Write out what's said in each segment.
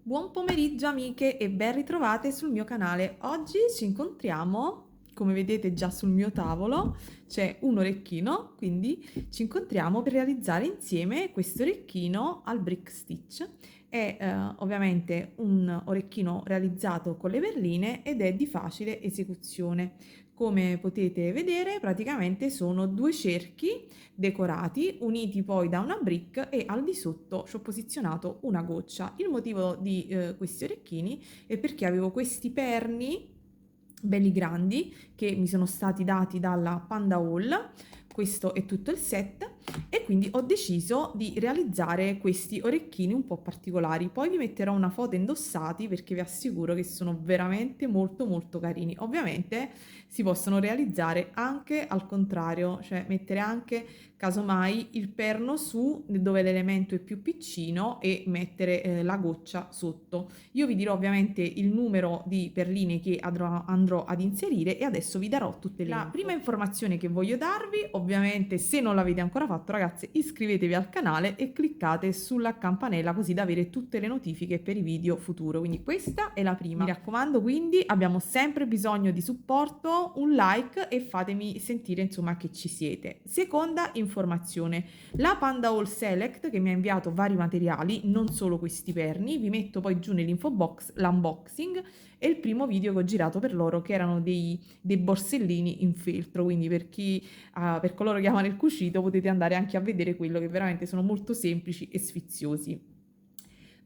Buon pomeriggio amiche e ben ritrovate sul mio canale. Oggi ci incontriamo, come vedete già sul mio tavolo, c'è un orecchino, quindi ci incontriamo per realizzare insieme questo orecchino al brick stitch. È ovviamente un orecchino realizzato con le perline ed è di facile esecuzione. Come potete vedere, praticamente sono due cerchi decorati, uniti poi da una brick, e al di sotto ci ho posizionato una goccia. Il motivo di questi orecchini è perché avevo questi perni belli grandi che mi sono stati dati dalla Panda Hall. Questo è tutto il set e quindi ho deciso di realizzare questi orecchini un po' particolari. Poi vi metterò una foto indossati perché vi assicuro che sono veramente molto carini. Ovviamente si possono realizzare anche al contrario, cioè mettere anche casomai il perno su dove l'elemento è più piccino e mettere la goccia sotto. Io vi dirò ovviamente il numero di perline che andrò ad inserire e adesso vi darò tutte le info. La prima informazione che voglio darvi, ovviamente se non l'avete ancora fatto ragazzi, iscrivetevi al canale e cliccate sulla campanella così da avere tutte le notifiche per i video futuro. Quindi questa è la prima. Mi raccomando, quindi abbiamo sempre bisogno di supporto, un like e fatemi sentire insomma che ci siete. Seconda informazione, la Panda Hall Select che mi ha inviato vari materiali, non solo questi perni, vi metto poi giù nell'info box l'unboxing e il primo video che ho girato per loro, che erano dei borsellini in feltro, quindi per coloro che amano il cucito potete andare anche a vedere quello, che veramente sono molto semplici e sfiziosi.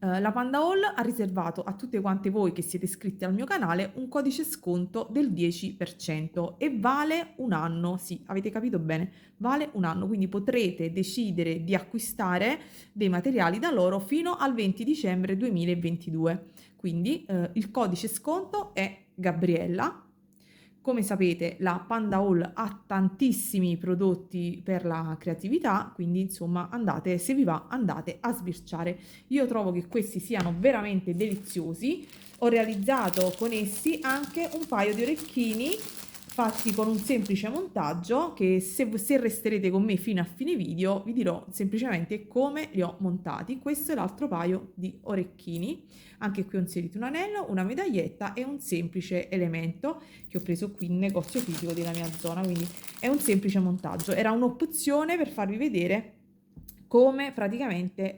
La Panda Hall ha riservato a tutte quante voi che siete iscritti al mio canale un codice sconto del 10% e vale un anno, sì, avete capito bene, vale un anno, quindi potrete decidere di acquistare dei materiali da loro fino al 20 dicembre 2022. Quindi il codice sconto è Gabriella. Come sapete, la Panda Hall ha tantissimi prodotti per la creatività, quindi insomma andate, se vi va, andate a sbirciare. Io trovo che questi siano veramente deliziosi. Ho realizzato con essi anche un paio di orecchini fatti con un semplice montaggio che se resterete con me fino a fine video vi dirò semplicemente come li ho montati. Questo è l'altro paio di orecchini. Anche qui ho inserito un anello, una medaglietta e un semplice elemento che ho preso qui in negozio fisico della mia zona, quindi è un semplice montaggio. Era un'opzione per farvi vedere come praticamente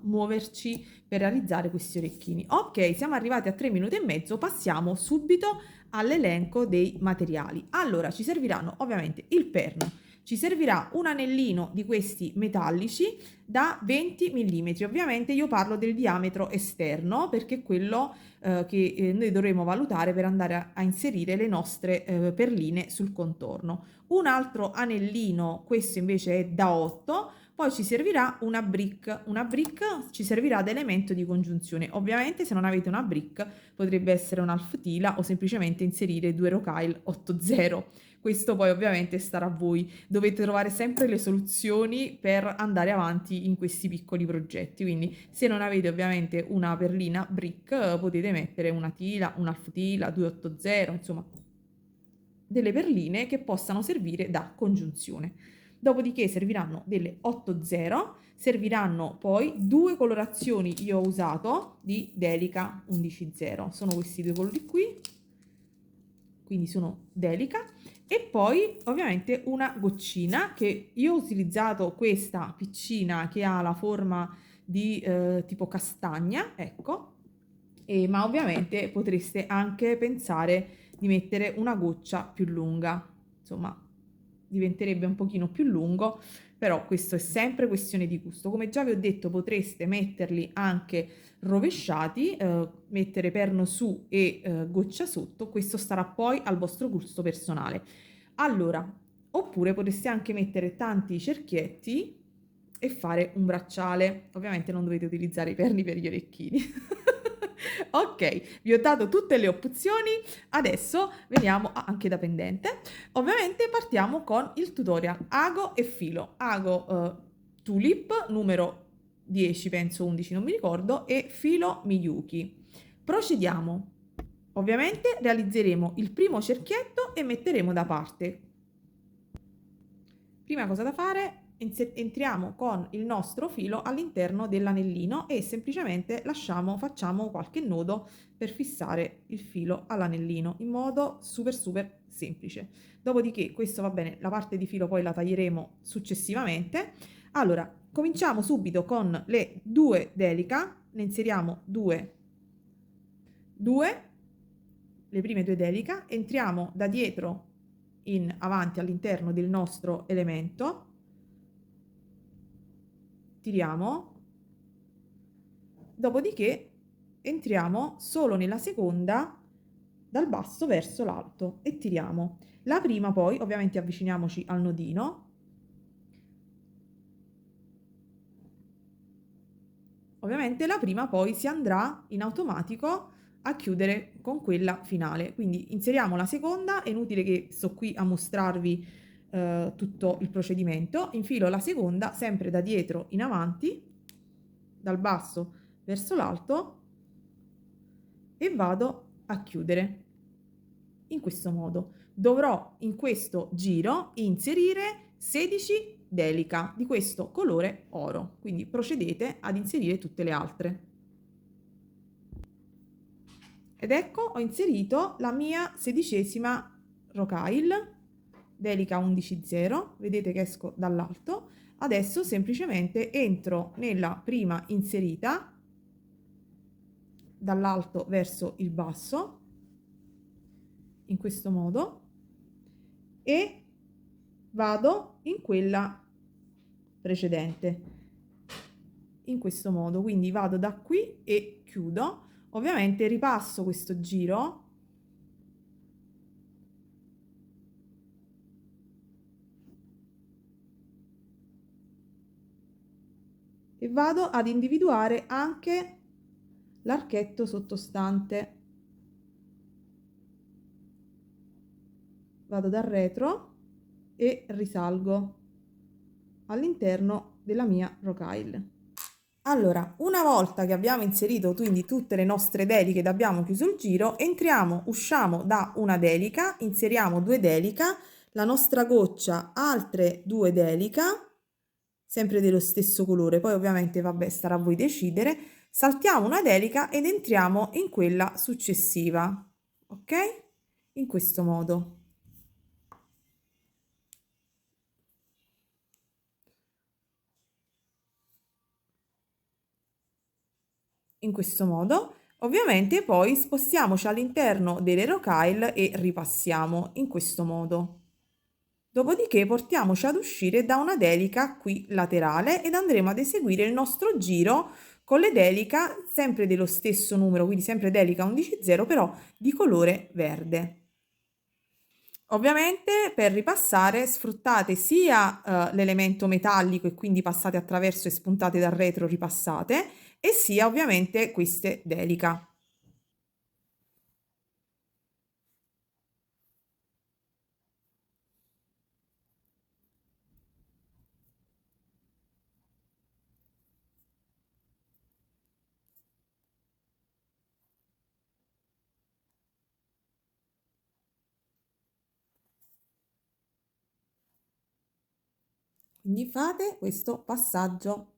muoverci per realizzare questi orecchini. Ok, siamo arrivati a 3 minuti e mezzo, passiamo subito all'elenco dei materiali. Allora, ci serviranno ovviamente il perno, ci servirà un anellino di questi metallici da 20 mm. Ovviamente io parlo del diametro esterno perché è quello che noi dovremo valutare per andare a inserire le nostre perline sul contorno. Un altro anellino, questo invece è da 8. Poi ci servirà una brick ci servirà da elemento di congiunzione. Ovviamente se non avete una brick potrebbe essere un'alf-tila o semplicemente inserire due rocaille 8-0. Questo poi ovviamente starà a voi, dovete trovare sempre le soluzioni per andare avanti in questi piccoli progetti, quindi se non avete ovviamente una perlina brick potete mettere una tila, un'alf-tila, 280, insomma delle perline che possano servire da congiunzione. Dopodiché serviranno delle 8-0, serviranno poi due colorazioni, io ho usato di Delica 11-0, sono questi due colori qui, quindi sono Delica, e poi ovviamente una goccina che io ho utilizzato questa piccina che ha la forma di tipo castagna, ecco, ma ovviamente potreste anche pensare di mettere una goccia più lunga, insomma diventerebbe un pochino più lungo, però questo è sempre questione di gusto. Come già vi ho detto potreste metterli anche rovesciati, mettere perno su e goccia sotto, questo starà poi al vostro gusto personale. Allora, oppure potreste anche mettere tanti cerchietti e fare un bracciale. Ovviamente non dovete utilizzare i perni per gli orecchini. Ok, vi ho dato tutte le opzioni, adesso veniamo anche da pendente. Ovviamente partiamo con il tutorial ago e filo. Ago tulip numero 10, penso 11, non mi ricordo, e filo Miyuki. Procediamo. Ovviamente realizzeremo il primo cerchietto e metteremo da parte. Prima cosa da fare, entriamo con il nostro filo all'interno dell'anellino e semplicemente facciamo qualche nodo per fissare il filo all'anellino in modo super semplice. Dopodiché questo va bene, la parte di filo poi la taglieremo successivamente. Allora, cominciamo subito con le 2 delica, ne inseriamo 2, le prime 2 delica, entriamo da dietro in avanti all'interno del nostro elemento, tiriamo, dopodiché entriamo solo nella seconda dal basso verso l'alto e tiriamo. La prima poi, ovviamente avviciniamoci al nodino, ovviamente la prima poi si andrà in automatico a chiudere con quella finale, quindi inseriamo la seconda, è inutile che sto qui a mostrarvi tutto il procedimento, infilo la seconda sempre da dietro in avanti, dal basso verso l'alto e vado a chiudere in questo modo. Dovrò in questo giro inserire 16 delica di questo colore oro, quindi procedete ad inserire tutte le altre. Ed ecco, ho inserito la mia 16ª rocaille, delica 11,0, vedete che esco dall'alto. Adesso semplicemente entro nella prima inserita, dall'alto verso il basso, in questo modo, e vado in quella precedente, in questo modo. Quindi vado da qui e chiudo. Ovviamente ripasso questo giro e vado ad individuare anche l'archetto sottostante. Vado dal retro e risalgo all'interno della mia rocaille. Allora, una volta che abbiamo inserito quindi tutte le nostre deliche ed abbiamo chiuso il giro, usciamo da una delica, inseriamo 2 delica, la nostra goccia altre 2 delica, sempre dello stesso colore, poi ovviamente vabbè starà a voi decidere, saltiamo una delica ed entriamo in quella successiva, ok? In questo modo. In questo modo, ovviamente poi spostiamoci all'interno delle rocaille e ripassiamo in questo modo. Dopodiché portiamoci ad uscire da una delica qui laterale ed andremo ad eseguire il nostro giro con le delica sempre dello stesso numero, quindi sempre delica 11,0 però di colore verde. Ovviamente per ripassare sfruttate sia l'elemento metallico e quindi passate attraverso e spuntate dal retro ripassate e sia ovviamente queste delica. Quindi fate questo passaggio.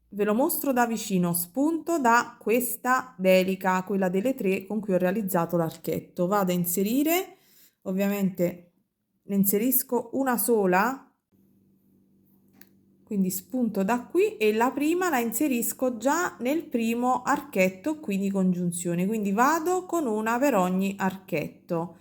Ve lo mostro da vicino, spunto da questa delica, quella delle 3 con cui ho realizzato l'archetto. Vado a inserire, ovviamente ne inserisco una sola, quindi spunto da qui e la prima la inserisco già nel primo archetto qui di congiunzione, quindi vado con una per ogni archetto.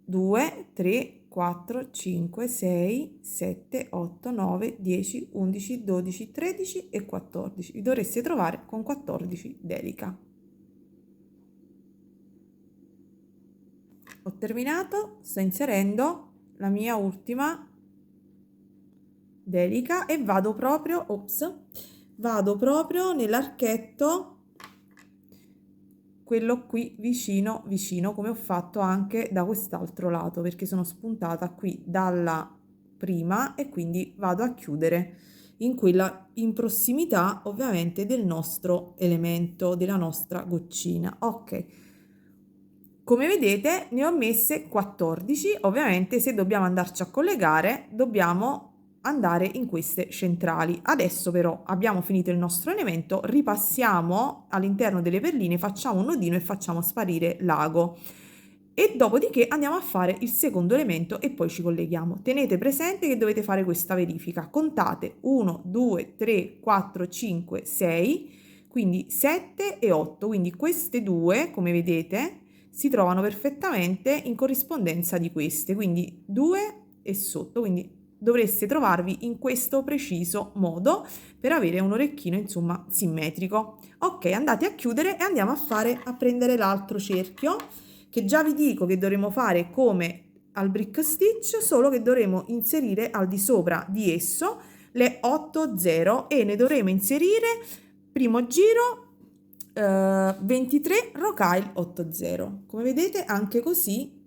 2, 3, 4, 5, 6, 7, 8, 9, 10, 11, 12, 13 e 14. Vi dovreste trovare con 14 delica. Ho terminato, sto inserendo la mia ultima delica e vado proprio nell'archetto, quello qui vicino come ho fatto anche da quest'altro lato, perché sono spuntata qui dalla prima e quindi vado a chiudere in quella in prossimità ovviamente del nostro elemento, della nostra goccina. Ok, come vedete ne ho messe 14. Ovviamente se dobbiamo andarci a collegare dobbiamo andare in queste centrali. Adesso però abbiamo finito il nostro elemento, ripassiamo all'interno delle perline, facciamo un nodino e facciamo sparire l'ago. E dopodiché andiamo a fare il secondo elemento e poi ci colleghiamo. Tenete presente che dovete fare questa verifica. Contate 1, 2, 3, 4, 5, 6, quindi 7 e 8. Quindi queste due, come vedete, si trovano perfettamente in corrispondenza di queste, quindi 2 e sotto, quindi dovreste trovarvi in questo preciso modo per avere un orecchino insomma simmetrico. Ok, andate a chiudere e andiamo a prendere l'altro cerchio, che già vi dico che dovremo fare come al brick stitch, solo che dovremo inserire al di sopra di esso le 8 0 e ne dovremo inserire primo giro 23 rocaille 8 0. Come vedete anche così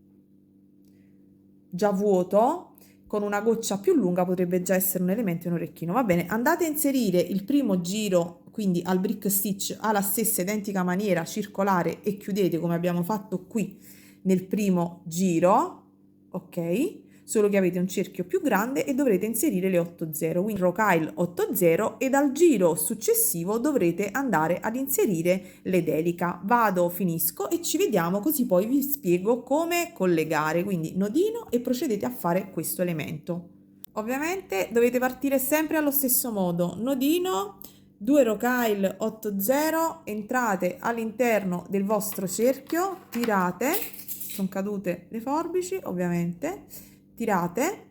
già vuoto, con una goccia più lunga potrebbe già essere un elemento in un orecchino. Va bene, andate a inserire il primo giro, quindi al brick stitch, alla stessa identica maniera circolare e chiudete come abbiamo fatto qui nel primo giro, ok? Solo che avete un cerchio più grande e dovrete inserire le 8 0, quindi rocaille 8 0, e dal giro successivo dovrete andare ad inserire le delica. Vado, finisco e ci vediamo, così poi vi spiego come collegare, quindi nodino, e procedete a fare questo elemento. Ovviamente dovete partire sempre allo stesso modo, nodino, 2 rocaille 8 0, entrate all'interno del vostro cerchio, tirate, sono cadute le forbici ovviamente, tirate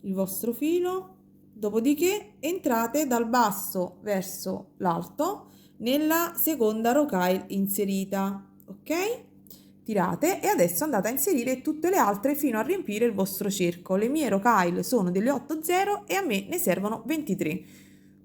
il vostro filo, dopodiché entrate dal basso verso l'alto nella seconda rocaille inserita, ok? Tirate e adesso andate a inserire tutte le altre fino a riempire il vostro cerco. Le mie rocaille sono delle 8 0 e a me ne servono 23.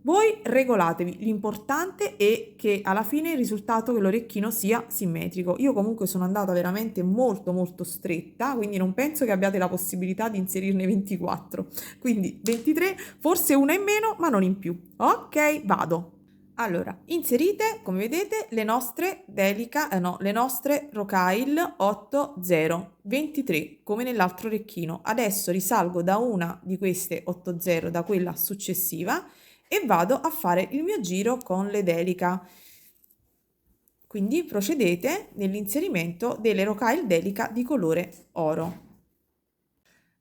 Voi regolatevi, l'importante è che alla fine il risultato che l'orecchino sia simmetrico. Io comunque sono andata veramente molto stretta, quindi non penso che abbiate la possibilità di inserirne 24, quindi 23, forse una in meno ma non in più. Ok, vado. Allora, inserite, come vedete, le nostre le nostre rocaille 8 0, 23 come nell'altro orecchino. Adesso risalgo da una di queste 8 0, da quella successiva, e vado a fare il mio giro con le delica. Quindi procedete nell'inserimento delle rocaille delica di colore oro.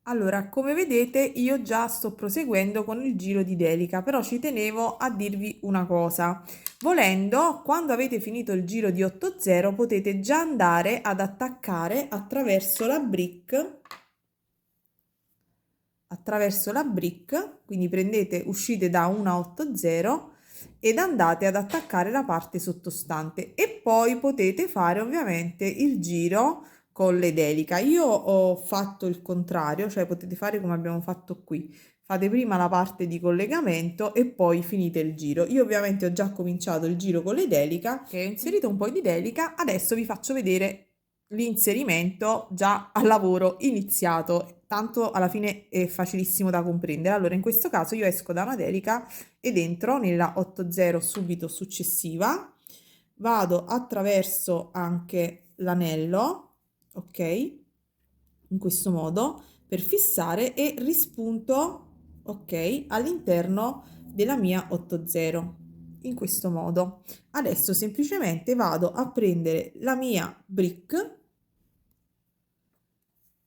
Allora, come vedete io già sto proseguendo con il giro di delica, però ci tenevo a dirvi una cosa. Volendo, quando avete finito il giro di 8 0, potete già andare ad attaccare attraverso la brick, quindi prendete, uscite da una 8 0 ed andate ad attaccare la parte sottostante, e poi potete fare ovviamente il giro con le delica. Io ho fatto il contrario, cioè potete fare come abbiamo fatto qui. Fate prima la parte di collegamento e poi finite il giro. Io ovviamente ho già cominciato il giro con le delica, che ho inserito un po' di delica, adesso vi faccio vedere l'inserimento già al lavoro iniziato, tanto alla fine è facilissimo da comprendere. Allora in questo caso io esco da una delica ed entro nella 8 0 subito successiva, vado attraverso anche l'anello, ok, in questo modo per fissare, e rispunto, ok, all'interno della mia 8 0 in questo modo. Adesso semplicemente vado a prendere la mia brick,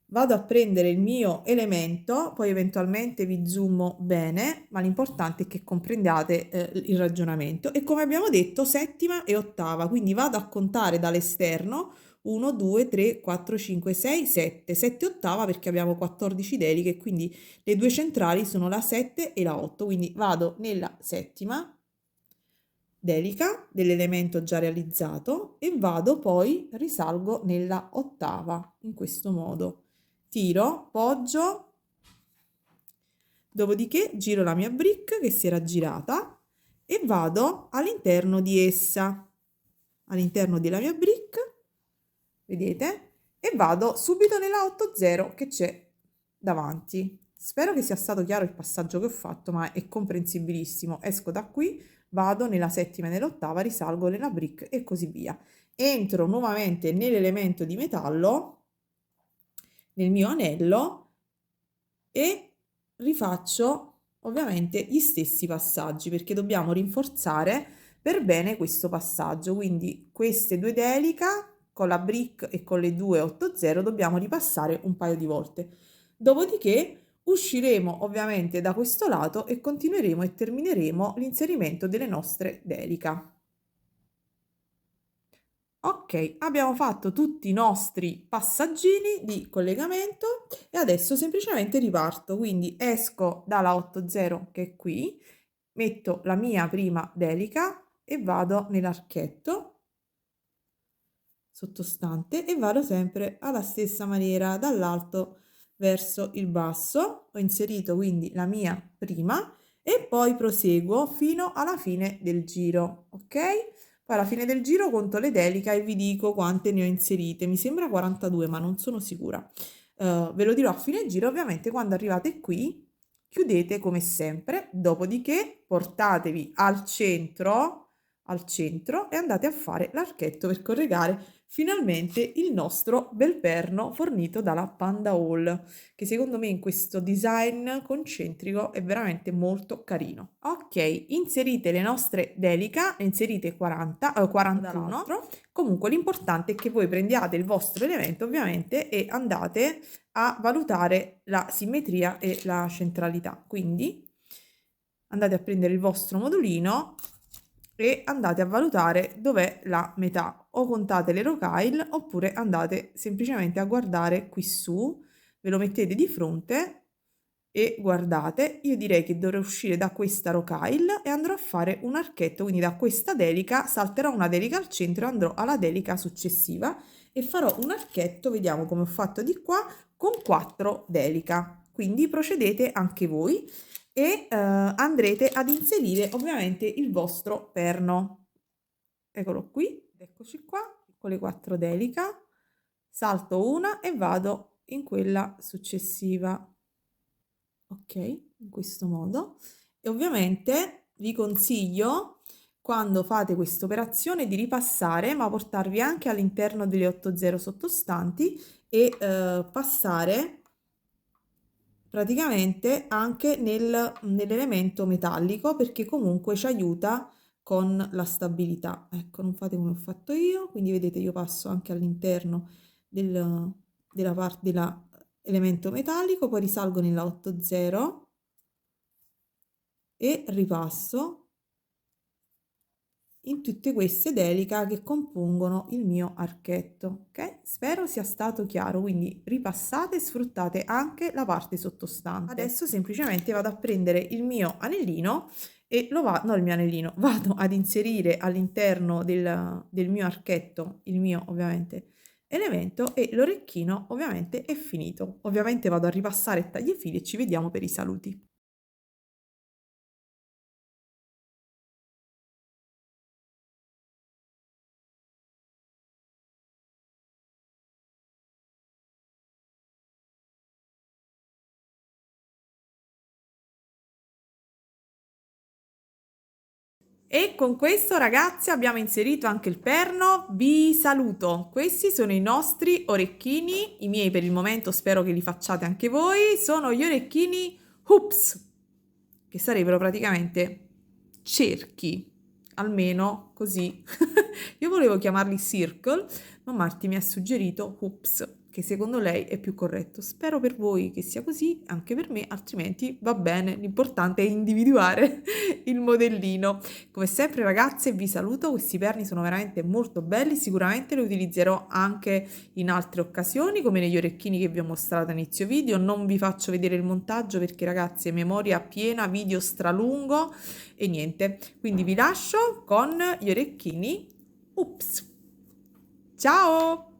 vado a prendere il mio elemento, poi eventualmente vi zoomo bene, ma l'importante è che comprendiate il ragionamento. E come abbiamo detto, settima e ottava, quindi vado a contare dall'esterno 1, 2, 3, 4, 5, 6, 7, 7 ottava perché abbiamo 14 deliche, quindi le due centrali sono la 7 e la 8, quindi vado nella settima delica dell'elemento già realizzato e vado poi, risalgo nella ottava in questo modo. Tiro, poggio, dopodiché giro la mia brick che si era girata e vado all'interno di essa, all'interno della mia brick, vedete? E vado subito nella 8 0 che c'è davanti. Spero che sia stato chiaro il passaggio che ho fatto, ma è comprensibilissimo. Esco da qui, vado nella settima e nell'ottava, risalgo nella brick e così via. Entro nuovamente nell'elemento di metallo, nel mio anello, e rifaccio ovviamente gli stessi passaggi perché dobbiamo rinforzare per bene questo passaggio. Quindi queste due delica con la brick e con le due 80 dobbiamo ripassare un paio di volte. Dopodiché usciremo ovviamente da questo lato e continueremo e termineremo l'inserimento delle nostre delica. Ok, abbiamo fatto tutti i nostri passaggini di collegamento e adesso semplicemente riparto, quindi esco dalla 80 che è qui, metto la mia prima delica e vado nell'archetto sottostante e vado sempre alla stessa maniera dall'alto verso il basso. Ho inserito quindi la mia prima e poi proseguo fino alla fine del giro, ok? Poi alla fine del giro conto le delica e vi dico quante ne ho inserite. Mi sembra 42, ma non sono sicura. Ve lo dirò a fine giro, ovviamente quando arrivate qui chiudete come sempre, dopodiché portatevi al centro e andate a fare l'archetto per corregare finalmente il nostro bel perno fornito dalla Panda Hall, che secondo me in questo design concentrico è veramente molto carino. Ok, inserite le nostre delica, ne inserite 41. Comunque l'importante è che voi prendiate il vostro elemento ovviamente e andate a valutare la simmetria e la centralità. Quindi andate a prendere il vostro modulino e andate a valutare dov'è la metà. O contate le rocaille oppure andate semplicemente a guardare qui su, ve lo mettete di fronte e guardate. Io direi che dovrei uscire da questa rocaille e andrò a fare un archetto, quindi da questa delica salterò una delica al centro e andrò alla delica successiva e farò un archetto, vediamo come ho fatto di qua, con 4 delica. Quindi procedete anche voi e andrete ad inserire ovviamente il vostro perno. Eccolo qui, eccoci qua, con le 4 delica, salto una e vado in quella successiva. Ok, in questo modo. E ovviamente vi consiglio, quando fate questa operazione, di ripassare, ma portarvi anche all'interno delle 80 sottostanti e passare praticamente anche nell'elemento metallico perché comunque ci aiuta con la stabilità. Ecco, non fate come ho fatto io, quindi vedete io passo anche all'interno della parte dell'elemento metallico, poi risalgo nella 80 e ripasso in tutte queste delica che compongono il mio archetto. Ok, spero sia stato chiaro, quindi ripassate e sfruttate anche la parte sottostante. Adesso semplicemente vado a prendere il mio anellino e no, il mio anellino, vado ad inserire all'interno del mio archetto il mio ovviamente elemento e l'orecchino ovviamente è finito. Ovviamente vado a ripassare il tagliafili e ci vediamo per i saluti. E con questo ragazzi abbiamo inserito anche il perno, vi saluto, questi sono i nostri orecchini, i miei per il momento spero che li facciate anche voi, sono gli orecchini hoops, che sarebbero praticamente cerchi, almeno così, io volevo chiamarli circle, ma Marti mi ha suggerito hoops, che secondo lei è più corretto. Spero per voi che sia così, anche per me, altrimenti va bene. L'importante è individuare il modellino. Come sempre ragazze vi saluto, questi perni sono veramente molto belli, sicuramente li utilizzerò anche in altre occasioni, come negli orecchini che vi ho mostrato a inizio video. Non vi faccio vedere il montaggio perché ragazze, memoria piena, video stralungo e niente. Quindi vi lascio con gli orecchini. Ups! Ciao!